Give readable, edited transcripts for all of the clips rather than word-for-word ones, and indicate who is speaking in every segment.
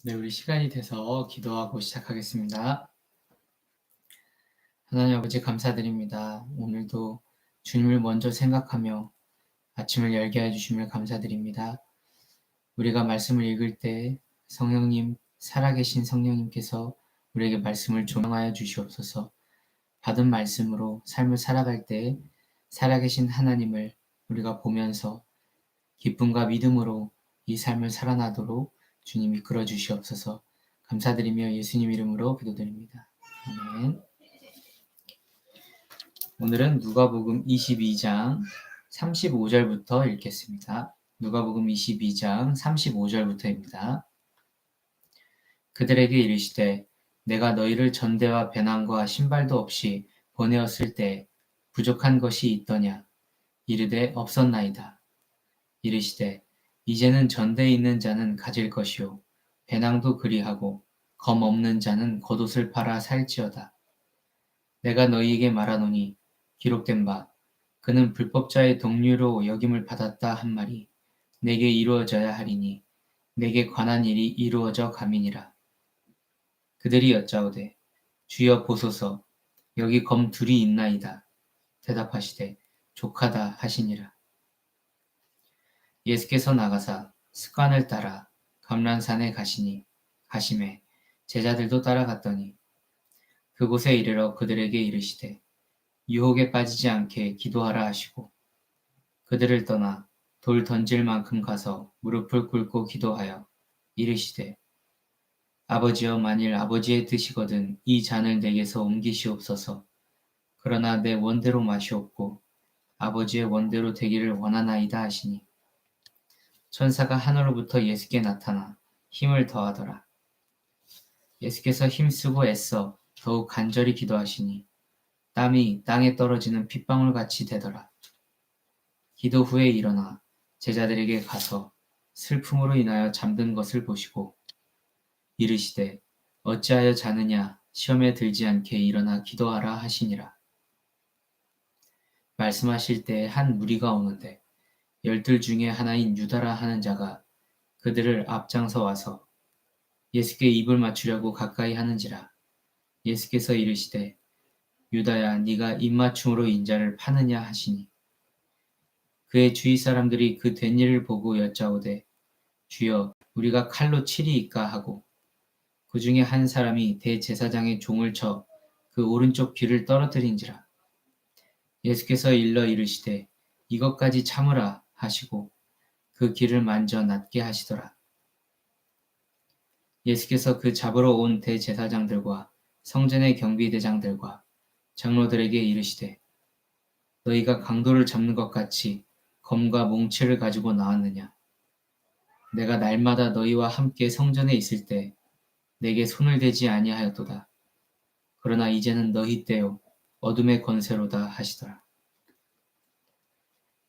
Speaker 1: 네, 우리 시간이 돼서 기도하고 시작하겠습니다. 하나님 아버지 감사드립니다. 오늘도 주님을 먼저 생각하며 아침을 열게 해주심을 감사드립니다. 우리가 말씀을 읽을 때 성령님, 살아계신 성령님께서 우리에게 말씀을 조명하여 주시옵소서. 받은 말씀으로 삶을 살아갈 때 살아계신 하나님을 우리가 보면서 기쁨과 믿음으로 이 삶을 살아나도록 주님이 이끌어 주시옵소서. 감사드리며 예수님 이름으로 기도드립니다. 아멘. 오늘은 누가복음 22장 35절부터 읽겠습니다. 누가복음 22장 35절부터입니다. 그들에게 이르시되 내가 너희를 전대와 배낭과 신발도 없이 보내었을 때 부족한 것이 있더냐? 이르되 없었나이다. 이르시되 이제는 전대에 있는 자는 가질 것이요 배낭도 그리하고 검 없는 자는 겉옷을 팔아 살지어다. 내가 너희에게 말하노니 기록된 바 그는 불법자의 동류로 여김을 받았다 한 말이 내게 이루어져야 하리니 내게 관한 일이 이루어져 감이니라. 그들이 여짜오되 주여 보소서 여기 검 둘이 있나이다. 대답하시되 족하다 하시니라. 예수께서 나가사 습관을 따라 감람산에 가시매 제자들도 따라갔더니 그곳에 이르러 그들에게 이르시되 유혹에 빠지지 않게 기도하라 하시고 그들을 떠나 돌 던질 만큼 가서 무릎을 꿇고 기도하여 이르시되 아버지여 만일 아버지의 뜻이거든 이 잔을 내게서 옮기시옵소서. 그러나 내 원대로 마시옵고 아버지의 원대로 되기를 원하나이다 하시니 천사가 하늘로부터 예수께 나타나 힘을 더하더라. 예수께서 힘쓰고 애써 더욱 간절히 기도하시니 땀이 땅에 떨어지는 핏방울같이 되더라. 기도 후에 일어나 제자들에게 가서 슬픔으로 인하여 잠든 것을 보시고 이르시되 어찌하여 자느냐 시험에 들지 않게 일어나 기도하라 하시니라. 말씀하실 때에 한 무리가 오는데 열둘 중에 하나인 유다라 하는 자가 그들을 앞장서 와서 예수께 입을 맞추려고 가까이 하는지라. 예수께서 이르시되 유다야 네가 입맞춤으로 인자를 파느냐 하시니 그의 주위 사람들이 그 된 일을 보고 여짜오되 주여 우리가 칼로 치리이까 하고 그 중에 한 사람이 대제사장의 종을 쳐 그 오른쪽 귀를 떨어뜨린지라. 예수께서 일러 이르시되 이것까지 참으라 하시고 그 귀를 만져 낫게 하시더라. 예수께서 그 잡으러 온 대제사장들과 성전의 경비대장들과 장로들에게 이르시되 너희가 강도를 잡는 것 같이 검과 몽치를 가지고 나왔느냐? 내가 날마다 너희와 함께 성전에 있을 때 내게 손을 대지 아니하였도다. 그러나 이제는 너희 때요 어둠의 권세로다 하시더라.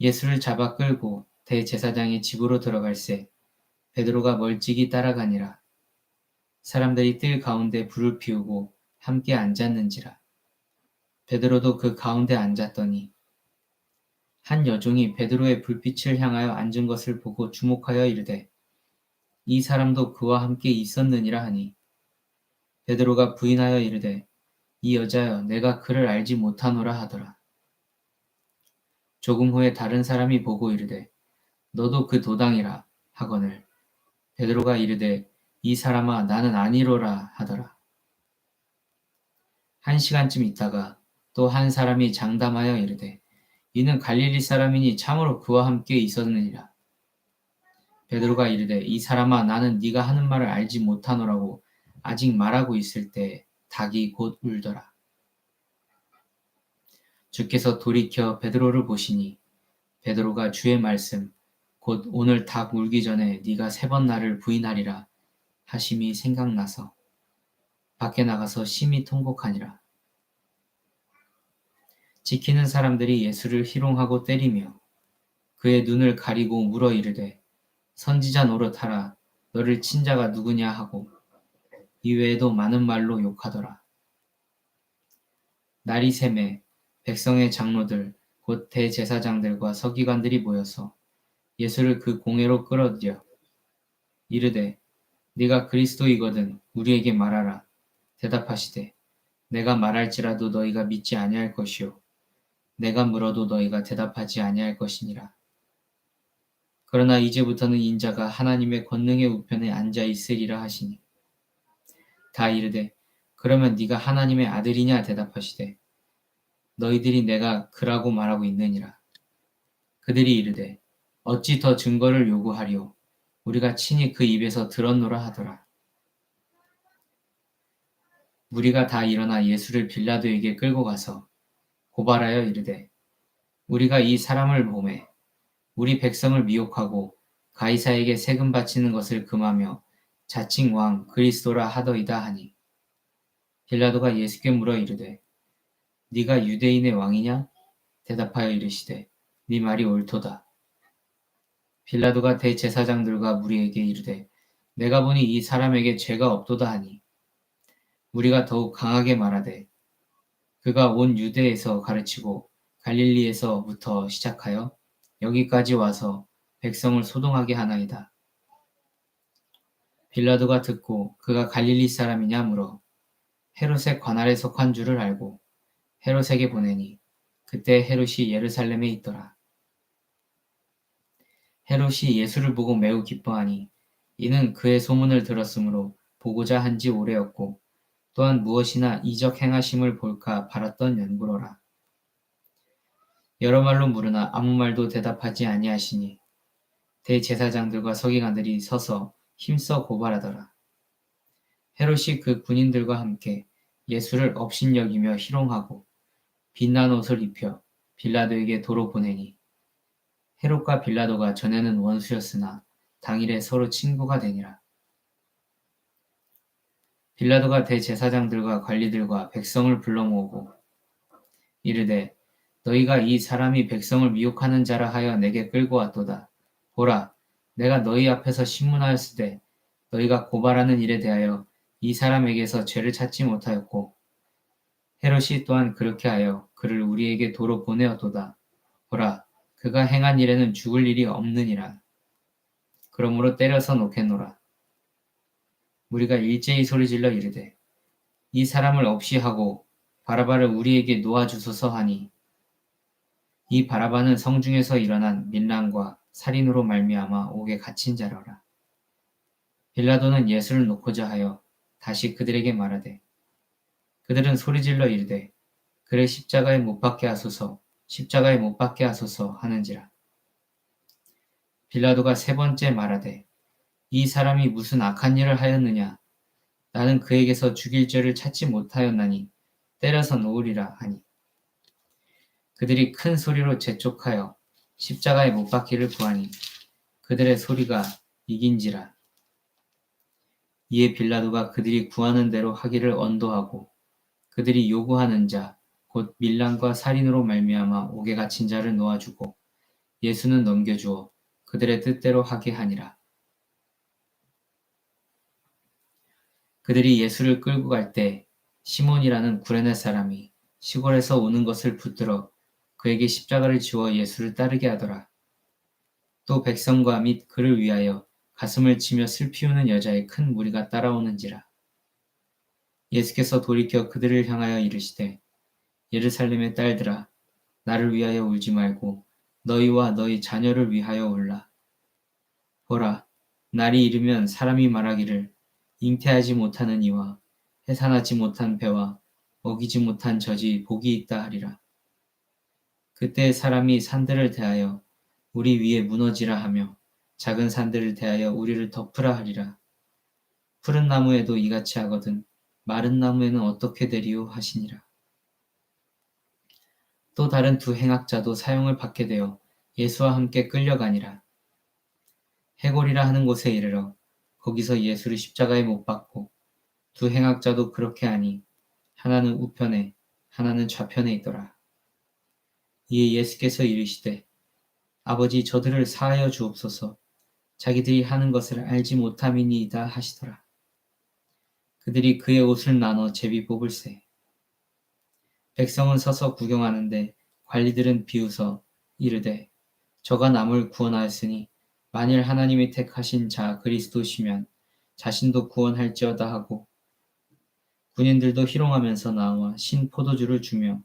Speaker 1: 예수를 잡아 끌고 대제사장이 집으로 들어갈새 베드로가 멀찍이 따라가니라. 사람들이 뜰 가운데 불을 피우고 함께 앉았는지라. 베드로도 그 가운데 앉았더니 한 여종이 베드로의 불빛을 향하여 앉은 것을 보고 주목하여 이르되 이 사람도 그와 함께 있었느니라 하니 베드로가 부인하여 이르되 이 여자여 내가 그를 알지 못하노라 하더라. 조금 후에 다른 사람이 보고 이르되 너도 그 도당이라 하거늘 베드로가 이르되 이 사람아 나는 아니로라 하더라. 1시간쯤 있다가 또 한 사람이 장담하여 이르되 이는 갈릴리 사람이니 참으로 그와 함께 있었느니라. 베드로가 이르되 이 사람아 나는 네가 하는 말을 알지 못하노라고 아직 말하고 있을 때 닭이 곧 울더라. 주께서 돌이켜 베드로를 보시니 베드로가 주의 말씀 곧 오늘 닭 울기 전에 네가 3번 나를 부인하리라 하심이 생각나서 밖에 나가서 심히 통곡하니라. 지키는 사람들이 예수를 희롱하고 때리며 그의 눈을 가리고 물어 이르되 선지자 노릇하라 너를 친 자가 누구냐 하고 이외에도 많은 말로 욕하더라. 날이 새매 백성의 장로들 곧 대제사장들과 서기관들이 모여서 예수를 그 공회로 끌어들여 이르되 네가 그리스도이거든 우리에게 말하라. 대답하시되 내가 말할지라도 너희가 믿지 아니할 것이요 내가 물어도 너희가 대답하지 아니할 것이니라. 그러나 이제부터는 인자가 하나님의 권능의 우편에 앉아 있으리라 하시니 다 이르되 그러면 네가 하나님의 아들이냐 대답하시되 너희들이 내가 그라고 말하고 있느니라. 그들이 이르되 어찌 더 증거를 요구하리요 우리가 친히 그 입에서 들었노라 하더라. 무리가 다 일어나 예수를 빌라도에게 끌고 가서 고발하여 이르되 우리가 이 사람을 보매 우리 백성을 미혹하고 가이사에게 세금 바치는 것을 금하며 자칭 왕 그리스도라 하더이다 하니 빌라도가 예수께 물어 이르되 네가 유대인의 왕이냐? 대답하여 이르시되 네 말이 옳도다. 빌라도가 대제사장들과 무리에게 이르되 내가 보니 이 사람에게 죄가 없도다 하니 우리가 더욱 강하게 말하되 그가 온 유대에서 가르치고 갈릴리에서부터 시작하여 여기까지 와서 백성을 소동하게 하나이다. 빌라도가 듣고 그가 갈릴리 사람이냐 물어 헤롯의 관할에 속한 줄을 알고 헤롯에게 보내니 그때 헤롯이 예루살렘에 있더라. 헤롯이 예수를 보고 매우 기뻐하니 이는 그의 소문을 들었으므로 보고자 한 지 오래였고 또한 무엇이나 이적 행하심을 볼까 바랐던 연구로라. 여러 말로 물으나 아무 말도 대답하지 아니하시니 대제사장들과 서기관들이 서서 힘써 고발하더라. 헤롯이 그 군인들과 함께 예수를 업신여기며 희롱하고 빛난 옷을 입혀 빌라도에게 도로 보내니 헤롯과 빌라도가 전에는 원수였으나 당일에 서로 친구가 되니라. 빌라도가 대제사장들과 관리들과 백성을 불러 모으고 이르되 너희가 이 사람이 백성을 미혹하는 자라 하여 내게 끌고 왔도다. 보라, 내가 너희 앞에서 신문하였으되 너희가 고발하는 일에 대하여 이 사람에게서 죄를 찾지 못하였고 헤롯이 또한 그렇게 하여 그를 우리에게 도로 보내었도다. 보라, 그가 행한 일에는 죽을 일이 없느니라. 그러므로 때려서 놓겠노라. 우리가 일제히 소리질러 이르되 이 사람을 없이 하고 바라바를 우리에게 놓아주소서 하니 이 바라바는 성중에서 일어난 밀란과 살인으로 말미암아 옥에 갇힌 자라라. 빌라도는 예수를 놓고자 하여 다시 그들에게 말하되 그들은 소리질러 이르되 그를 십자가에 못 박게 하소서 십자가에 못 박게 하소서 하는지라. 빌라도가 세 번째 말하되 이 사람이 무슨 악한 일을 하였느냐 나는 그에게서 죽일 죄를 찾지 못하였나니 때려서 놓으리라 하니 그들이 큰 소리로 재촉하여 십자가에 못 박기를 구하니 그들의 소리가 이긴지라. 이에 빌라도가 그들이 구하는 대로 하기를 언도하고 그들이 요구하는 자 곧 밀란과 살인으로 말미암아 옥에 갇힌 자를 놓아주고 예수는 넘겨주어 그들의 뜻대로 하게 하니라. 그들이 예수를 끌고 갈 때 시몬이라는 구레네 사람이 시골에서 오는 것을 붙들어 그에게 십자가를 지워 예수를 따르게 하더라. 또 백성과 및 그를 위하여 가슴을 치며 슬피 우는 여자의 큰 무리가 따라오는지라. 예수께서 돌이켜 그들을 향하여 이르시되 예루살렘의 딸들아 나를 위하여 울지 말고 너희와 너희 자녀를 위하여 울라. 보라 날이 이르면 사람이 말하기를 잉태하지 못하는 이와 해산하지 못한 배와 먹이지 못한 젖이 복이 있다 하리라. 그때 사람이 산들을 대하여 우리 위에 무너지라 하며 작은 산들을 대하여 우리를 덮으라 하리라. 푸른 나무에도 이같이 하거든 마른 나무에는 어떻게 되리요 하시니라. 또 다른 두 행악자도 사형을 받게 되어 예수와 함께 끌려가니라. 해골이라 하는 곳에 이르러 거기서 예수를 십자가에 못 박고 두 행악자도 그렇게 하니 하나는 우편에 하나는 좌편에 있더라. 이에 예수께서 이르시되 아버지 저들을 사하여 주옵소서 자기들이 하는 것을 알지 못함이니이다 하시더라. 그들이 그의 옷을 나눠 제비 뽑을세. 백성은 서서 구경하는데 관리들은 비웃어 이르되 저가 남을 구원하였으니 만일 하나님이 택하신 자 그리스도시면 자신도 구원할지어다 하고 군인들도 희롱하면서 나와 신 포도주를 주며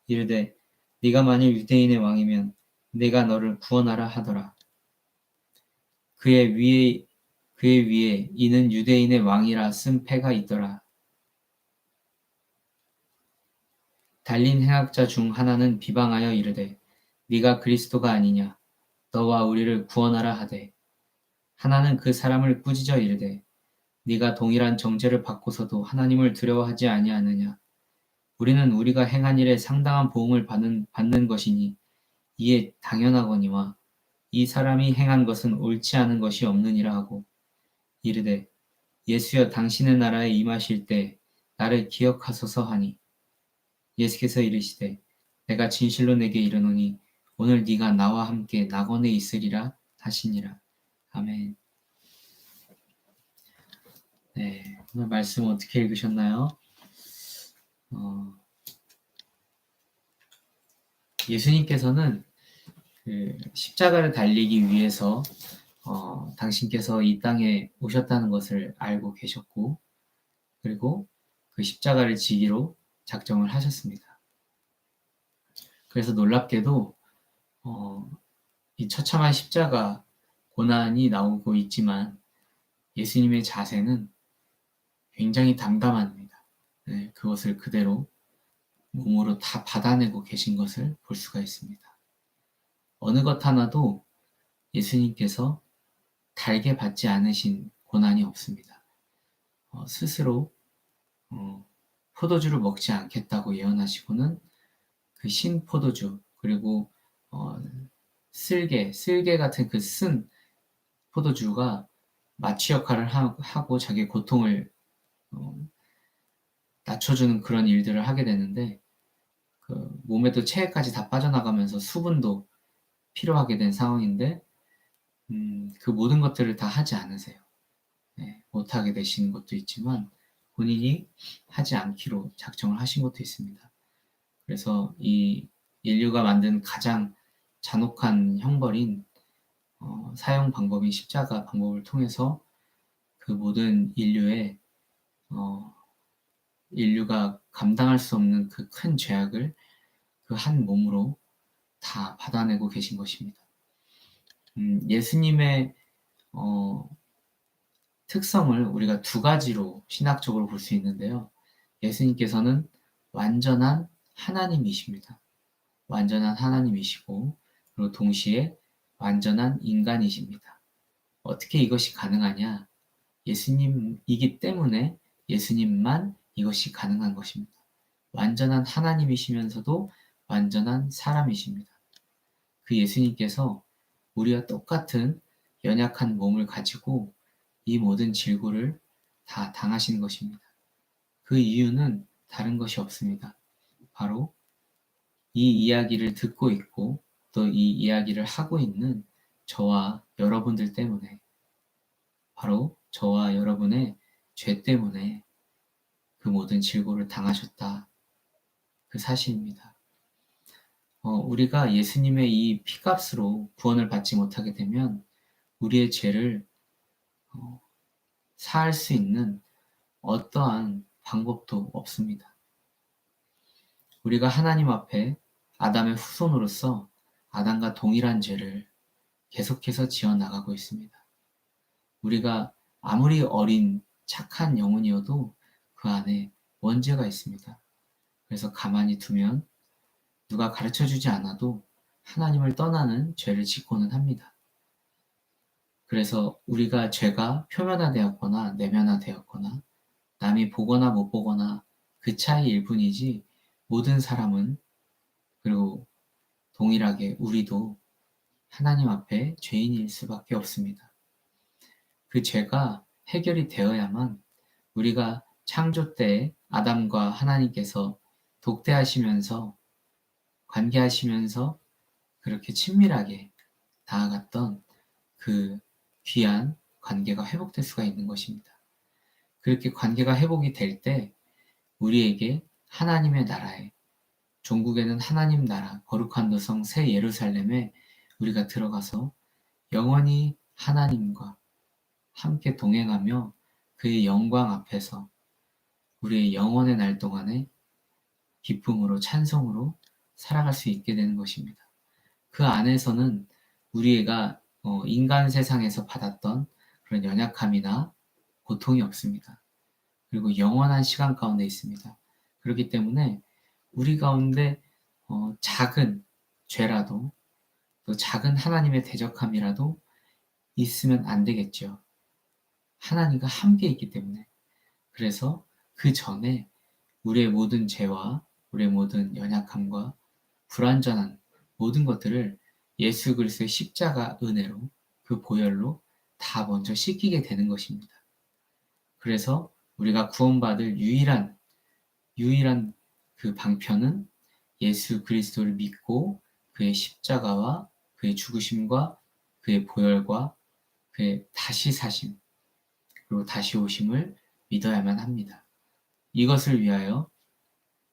Speaker 1: 이르되 네가 만일 유대인의 왕이면 내가 너를 구원하라 하더라. 그의 위에 이는 유대인의 왕이라 쓴 패가 있더라. 달린 행악자 중 하나는 비방하여 이르되 네가 그리스도가 아니냐 너와 우리를 구원하라 하되 하나는 그 사람을 꾸짖어 이르되 네가 동일한 정죄를 받고서도 하나님을 두려워하지 아니하느냐 우리는 우리가 행한 일에 상당한 보응을 받는 것이니 이에 당연하거니와 이 사람이 행한 것은 옳지 않은 것이 없느니라 하고 이르되 예수여 당신의 나라에 임하실 때 나를 기억하소서 하니 예수께서 이르시되 내가 진실로 내게 이르노니 오늘 네가 나와 함께 낙원에 있으리라 하시니라. 아멘. 네, 오늘 말씀 어떻게 읽으셨나요? 예수님께서는 그 십자가를 달리기 위해서 당신께서 이 땅에 오셨다는 것을 알고 계셨고 그리고 그 십자가를 지기로 작정을 하셨습니다. 그래서 놀랍게도 이 처참한 십자가 고난이 나오고 있지만 예수님의 자세는 굉장히 담담합니다. 네, 그것을 그대로 몸으로 다 받아내고 계신 것을 볼 수가 있습니다. 어느 것 하나도 예수님께서 달게 받지 않으신 고난이 없습니다. 스스로 포도주를 먹지 않겠다고 예언하시고는 그 신 포도주 그리고 쓸개 같은 그 쓴 포도주가 마취 역할을 하고 자기의 고통을 낮춰주는 그런 일들을 하게 되는데 그 몸에도 체액까지 다 빠져나가면서 수분도 필요하게 된 상황인데 그 모든 것들을 다 하지 않으세요. 네, 못하게 되시는 것도 있지만 본인이 하지 않기로 작정을 하신 것도 있습니다. 그래서 이 인류가 만든 가장 잔혹한 형벌인 사형 방법인 십자가 방법을 통해서 그 모든 인류가 감당할 수 없는 그 큰 죄악을 그 한 몸으로 다 받아내고 계신 것입니다. 예수님의 특성을 우리가 두 가지로 신학적으로 볼 수 있는데요. 예수님께서는 완전한 하나님이십니다. 완전한 하나님이시고 그리고 동시에 완전한 인간이십니다. 어떻게 이것이 가능하냐? 예수님이기 때문에 예수님만 이것이 가능한 것입니다. 완전한 하나님이시면서도 완전한 사람이십니다. 그 예수님께서 우리와 똑같은 연약한 몸을 가지고 이 모든 질고를 다 당하신 것입니다. 그 이유는 다른 것이 없습니다. 바로 이 이야기를 듣고 있고 또 이 이야기를 하고 있는 저와 여러분들 때문에 바로 저와 여러분의 죄 때문에 그 모든 질고를 당하셨다. 그 사실입니다. 우리가 예수님의 이 피값으로 구원을 받지 못하게 되면 우리의 죄를 사할 수 있는 어떠한 방법도 없습니다. 우리가 하나님 앞에 아담의 후손으로서 아담과 동일한 죄를 계속해서 지어 나가고 있습니다. 우리가 아무리 어린 착한 영혼이어도 그 안에 원죄가 있습니다. 그래서 가만히 두면 누가 가르쳐주지 않아도 하나님을 떠나는 죄를 짓고는 합니다. 그래서 우리가 죄가 표면화되었거나 내면화되었거나 남이 보거나 못 보거나 그 차이일 뿐이지 모든 사람은 그리고 동일하게 우리도 하나님 앞에 죄인일 수밖에 없습니다. 그 죄가 해결이 되어야만 우리가 창조 때 아담과 하나님께서 독대하시면서 관계하시면서 그렇게 친밀하게 다가갔던 그 귀한 관계가 회복될 수가 있는 것입니다. 그렇게 관계가 회복이 될 때 우리에게 하나님의 나라에 종국에는 하나님 나라 거룩한 도성 새 예루살렘에 우리가 들어가서 영원히 하나님과 함께 동행하며 그의 영광 앞에서 우리의 영원의 날 동안에 기쁨으로 찬송으로 살아갈 수 있게 되는 것입니다. 그 안에서는 우리가 인간 세상에서 받았던 그런 연약함이나 고통이 없습니다. 그리고 영원한 시간 가운데 있습니다. 그렇기 때문에 우리 가운데 작은 죄라도 또 작은 하나님의 대적함이라도 있으면 안 되겠죠. 하나님과 함께 있기 때문에. 그래서 그 전에 우리의 모든 죄와 우리의 모든 연약함과 불완전한 모든 것들을 예수 그리스도의 십자가 은혜로 그 보혈로 다 먼저 씻기게 되는 것입니다. 그래서 우리가 구원받을 유일한 그 방편은 예수 그리스도를 믿고 그의 십자가와 그의 죽으심과 그의 보혈과 그의 다시 사심 그리고 다시 오심을 믿어야만 합니다. 이것을 위하여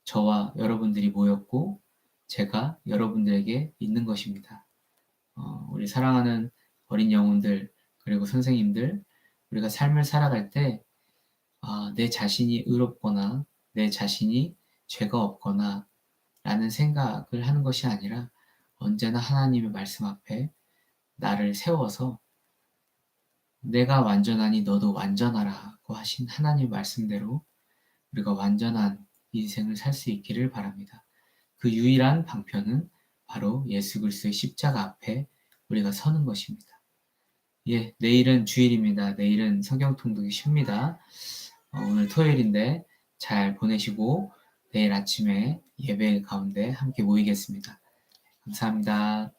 Speaker 1: 저와 여러분들이 모였고 제가 여러분들에게 있는 것입니다. 우리 사랑하는 어린 영혼들 그리고 선생님들 우리가 삶을 살아갈 때 내 자신이 의롭거나 내 자신이 죄가 없거나 라는 생각을 하는 것이 아니라 언제나 하나님의 말씀 앞에 나를 세워서 내가 완전하니 너도 완전하라고 하신 하나님 말씀대로 우리가 완전한 인생을 살 수 있기를 바랍니다. 그 유일한 방편은 바로 예수 그리스도의 십자가 앞에 우리가 서는 것입니다. 예, 내일은 주일입니다. 내일은 성경 통독이 쉽니다. 오늘 토요일인데 잘 보내시고 내일 아침에 예배 가운데 함께 모이겠습니다. 감사합니다.